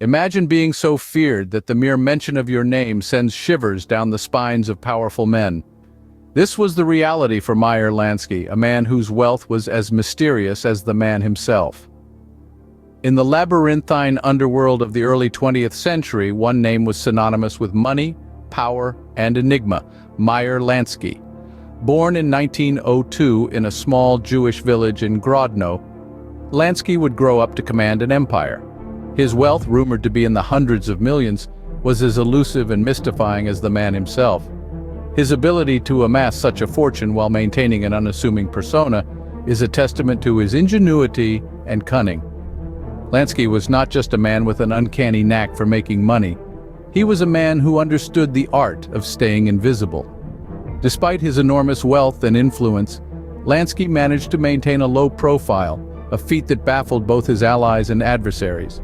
Imagine being so feared that the mere mention of your name sends shivers down the spines of powerful men. This was the reality for Meyer Lansky, a man whose wealth was as mysterious as the man himself. In the labyrinthine underworld of the early 20th century, one name was synonymous with money, power, and enigma: Meyer Lansky. Born in 1902 in a small Jewish village in Grodno, Lansky would grow up to command an empire. His wealth, rumored to be in the hundreds of millions, was as elusive and mystifying as the man himself. His ability to amass such a fortune while maintaining an unassuming persona is a testament to his ingenuity and cunning. Lansky was not just a man with an uncanny knack for making money. He was a man who understood the art of staying invisible. Despite his enormous wealth and influence, Lansky managed to maintain a low profile, a feat that baffled both his allies and adversaries.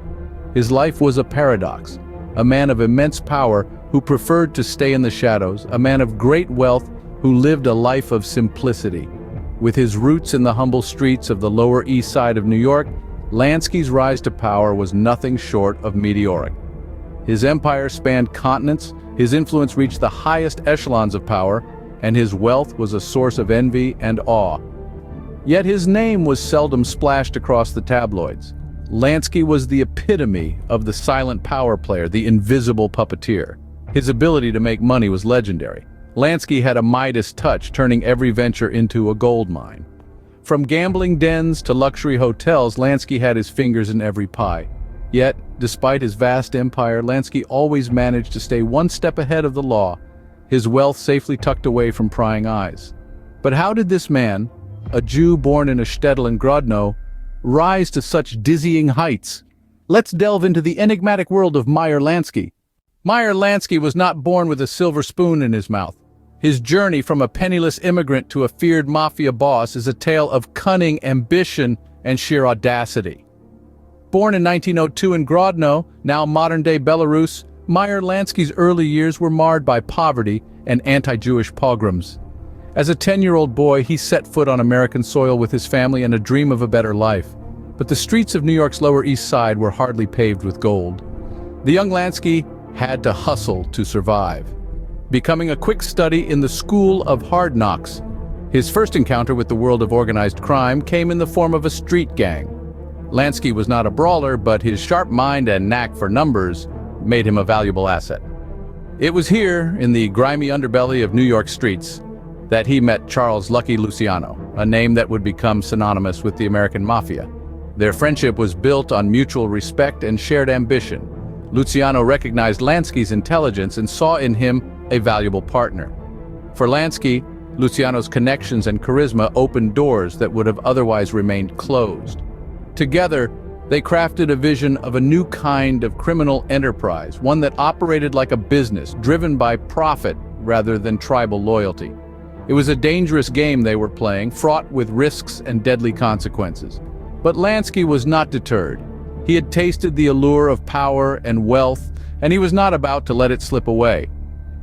His life was a paradox: a man of immense power who preferred to stay in the shadows, a man of great wealth who lived a life of simplicity. With his roots in the humble streets of the Lower East Side of New York, Lansky's rise to power was nothing short of meteoric. His empire spanned continents, his influence reached the highest echelons of power, and his wealth was a source of envy and awe. Yet his name was seldom splashed across the tabloids. Lansky was the epitome of the silent power player, the invisible puppeteer. His ability to make money was legendary. Lansky had a Midas touch, turning every venture into a gold mine. From gambling dens to luxury hotels, Lansky had his fingers in every pie. Yet, despite his vast empire, Lansky always managed to stay one step ahead of the law, his wealth safely tucked away from prying eyes. But how did this man, a Jew born in a shtetl in Grodno, rise to such dizzying heights? Let's delve into the enigmatic world of Meyer Lansky. Meyer Lansky was not born with a silver spoon in his mouth. His journey from a penniless immigrant to a feared mafia boss is a tale of cunning, ambition, and sheer audacity. Born in 1902 in Grodno, now modern-day Belarus, Meyer Lansky's early years were marred by poverty and anti-Jewish pogroms. As a 10-year-old boy, he set foot on American soil with his family and a dream of a better life. But the streets of New York's Lower East Side were hardly paved with gold. The young Lansky had to hustle to survive, becoming a quick study in the school of hard knocks. His first encounter with the world of organized crime came in the form of a street gang. Lansky was not a brawler, but his sharp mind and knack for numbers made him a valuable asset. It was here, in the grimy underbelly of New York streets, that he met Charles "Lucky" Luciano, a name that would become synonymous with the American Mafia. Their friendship was built on mutual respect and shared ambition. Luciano recognized Lansky's intelligence and saw in him a valuable partner. For Lansky, Luciano's connections and charisma opened doors that would have otherwise remained closed. Together, they crafted a vision of a new kind of criminal enterprise, one that operated like a business, driven by profit rather than tribal loyalty. It was a dangerous game they were playing, fraught with risks and deadly consequences. But Lansky was not deterred. He had tasted the allure of power and wealth, and he was not about to let it slip away.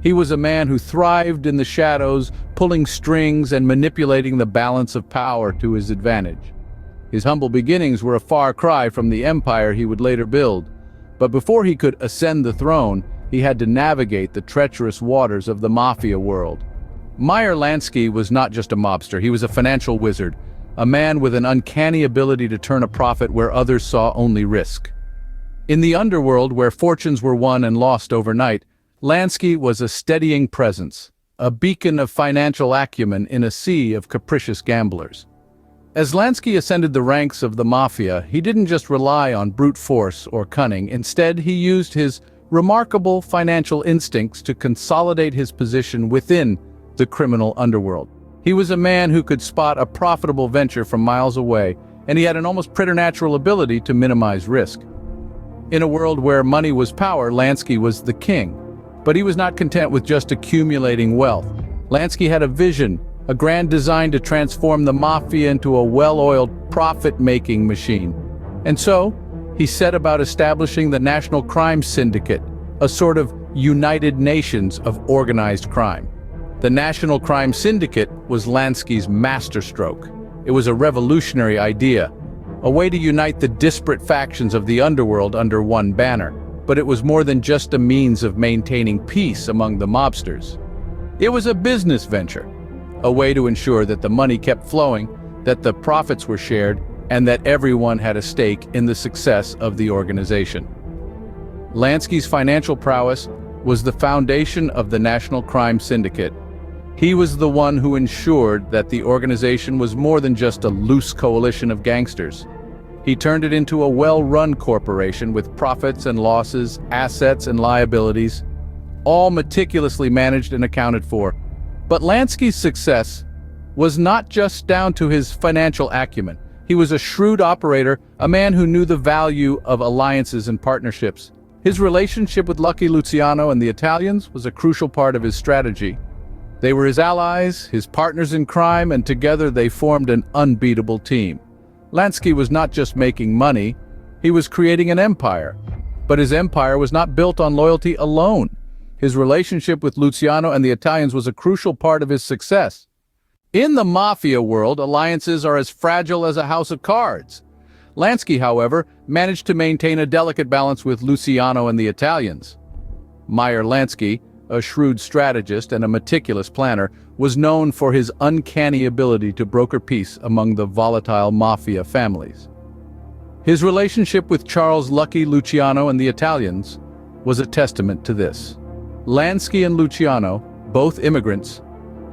He was a man who thrived in the shadows, pulling strings and manipulating the balance of power to his advantage. His humble beginnings were a far cry from the empire he would later build. But before he could ascend the throne, he had to navigate the treacherous waters of the mafia world. Meyer Lansky was not just a mobster, he was a financial wizard, a man with an uncanny ability to turn a profit where others saw only risk. In the underworld, where fortunes were won and lost overnight, Lansky was a steadying presence, a beacon of financial acumen in a sea of capricious gamblers. As Lansky ascended the ranks of the mafia, he didn't just rely on brute force or cunning. Instead, he used his remarkable financial instincts to consolidate his position within the criminal underworld. He was a man who could spot a profitable venture from miles away, and he had an almost preternatural ability to minimize risk. In a world where money was power, Lansky was the king. But he was not content with just accumulating wealth. Lansky had a vision, a grand design to transform the mafia into a well-oiled, profit-making machine. And so, he set about establishing the National Crime Syndicate, a sort of United Nations of organized crime. The National Crime Syndicate was Lansky's masterstroke. It was a revolutionary idea, a way to unite the disparate factions of the underworld under one banner. but it was more than just a means of maintaining peace among the mobsters. It was a business venture, a way to ensure that the money kept flowing, that the profits were shared, and that everyone had a stake in the success of the organization. Lansky's financial prowess was the foundation of the National Crime Syndicate. He was the one who ensured that the organization was more than just a loose coalition of gangsters. He turned it into a well-run corporation with profits and losses, assets and liabilities, all meticulously managed and accounted for. But Lansky's success was not just down to his financial acumen. He was a shrewd operator, a man who knew the value of alliances and partnerships. His relationship with Lucky Luciano and the Italians was a crucial part of his strategy. They were his allies, his partners in crime, and together they formed an unbeatable team. Lansky was not just making money, he was creating an empire. But his empire was not built on loyalty alone. His relationship with Luciano and the Italians was a crucial part of his success. In the mafia world, alliances are as fragile as a house of cards. Lansky, however, managed to maintain a delicate balance with Luciano and the Italians. Meyer Lansky, a shrewd strategist and a meticulous planner, was known for his uncanny ability to broker peace among the volatile mafia families. His relationship with Charles Lucky Luciano and the Italians was a testament to this. Lansky and Luciano, both immigrants,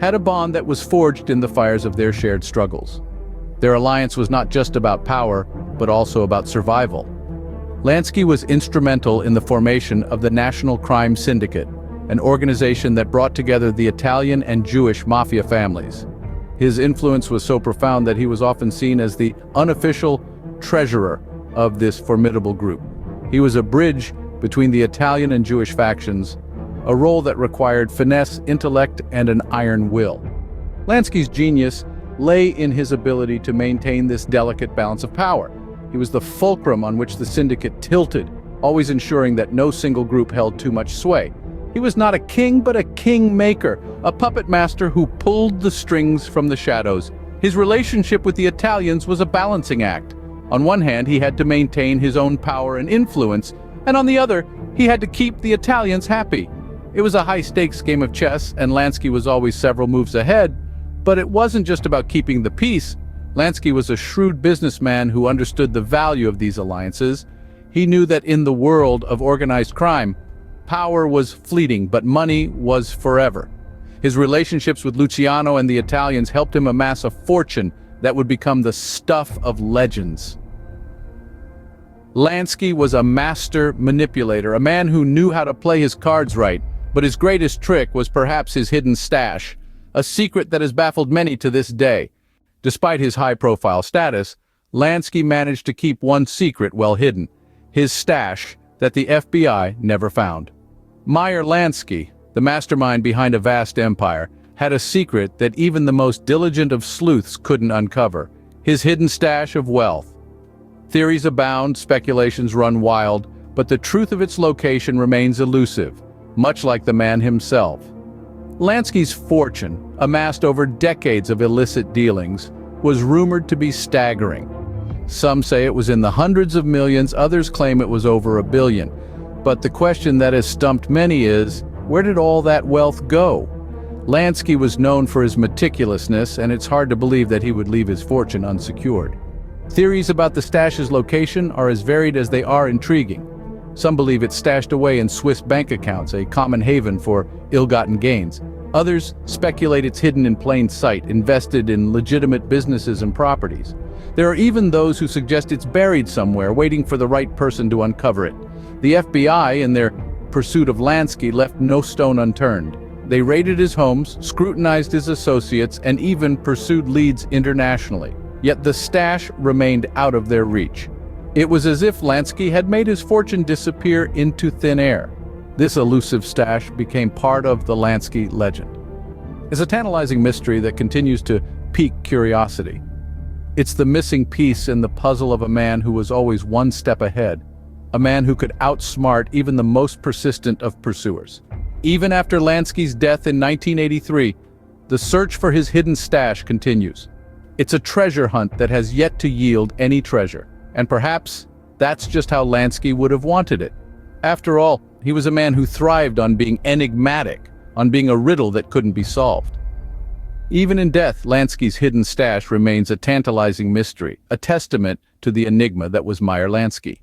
had a bond that was forged in the fires of their shared struggles. Their alliance was not just about power, but also about survival. Lansky was instrumental in the formation of the National Crime Syndicate, an organization that brought together the Italian and Jewish mafia families. His influence was so profound that he was often seen as the unofficial treasurer of this formidable group. He was a bridge between the Italian and Jewish factions, a role that required finesse, intellect, and an iron will. Lansky's genius lay in his ability to maintain this delicate balance of power. He was the fulcrum on which the syndicate tilted, always ensuring that no single group held too much sway. He was not a king, but a kingmaker, a puppet master who pulled the strings from the shadows. His relationship with the Italians was a balancing act. On one hand, he had to maintain his own power and influence, and on the other, he had to keep the Italians happy. It was a high-stakes game of chess, and Lansky was always several moves ahead, but it wasn't just about keeping the peace. Lansky was a shrewd businessman who understood the value of these alliances. He knew that in the world of organized crime, power was fleeting, but money was forever. His relationships with Luciano and the Italians helped him amass a fortune that would become the stuff of legends. Lansky was a master manipulator, a man who knew how to play his cards right, but his greatest trick was perhaps his hidden stash, a secret that has baffled many to this day. Despite his high-profile status, Lansky managed to keep one secret well hidden, his stash that the FBI never found. Meyer Lansky, the mastermind behind a vast empire, had a secret that even the most diligent of sleuths couldn't uncover, his hidden stash of wealth. Theories abound, speculations run wild, but the truth of its location remains elusive, much like the man himself. Lansky's fortune, amassed over decades of illicit dealings, was rumored to be staggering. Some say it was in the hundreds of millions, others claim it was over $1 billion. But the question that has stumped many is, where did all that wealth go? Lansky was known for his meticulousness, and it's hard to believe that he would leave his fortune unsecured. Theories about the stash's location are as varied as they are intriguing. Some believe it's stashed away in Swiss bank accounts, a common haven for ill-gotten gains. Others speculate it's hidden in plain sight, invested in legitimate businesses and properties. There are even those who suggest it's buried somewhere, waiting for the right person to uncover it. The FBI, in their pursuit of Lansky, left no stone unturned. They raided his homes, scrutinized his associates, and even pursued leads internationally. Yet the stash remained out of their reach. It was as if Lansky had made his fortune disappear into thin air. This elusive stash became part of the Lansky legend. It's a tantalizing mystery that continues to pique curiosity. It's the missing piece in the puzzle of a man who was always one step ahead, a man who could outsmart even the most persistent of pursuers. Even after Lansky's death in 1983, the search for his hidden stash continues. It's a treasure hunt that has yet to yield any treasure. And perhaps that's just how Lansky would have wanted it. After all, he was a man who thrived on being enigmatic, on being a riddle that couldn't be solved. Even in death, Lansky's hidden stash remains a tantalizing mystery, a testament to the enigma that was Meyer Lansky.